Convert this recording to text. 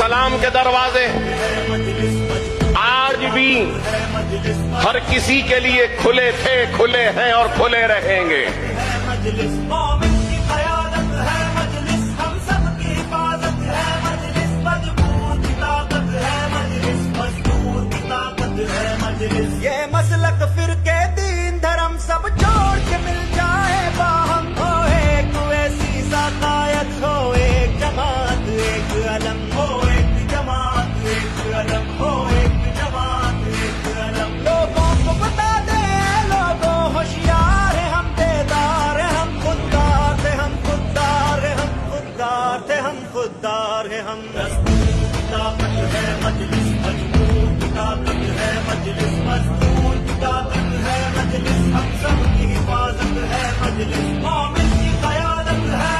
सलाम के दरवाजे आज भी हर किसी के लिए खुले थे, खुले हैं और खुले रहेंगे। ये मसलक फिरके दीन धर्म सब छोड़ के मिल जाए बाहम हो एक वैसी साकायत हो एक जमात एक अलम हो एक जमात एक अलम हो एक जमात एक अलम। लोगों को बता दे लोगों होशियार है हम बेदार है हम खुददार थे हम खुददार है हम खुददार थे हम खुददार है हम। ताकत है मजलिस मजबूत ताकत है मजलिस मजबूत ताकत है मजलिस हम सब की हिफाजत है मजलिस मोमिन की क़यादत है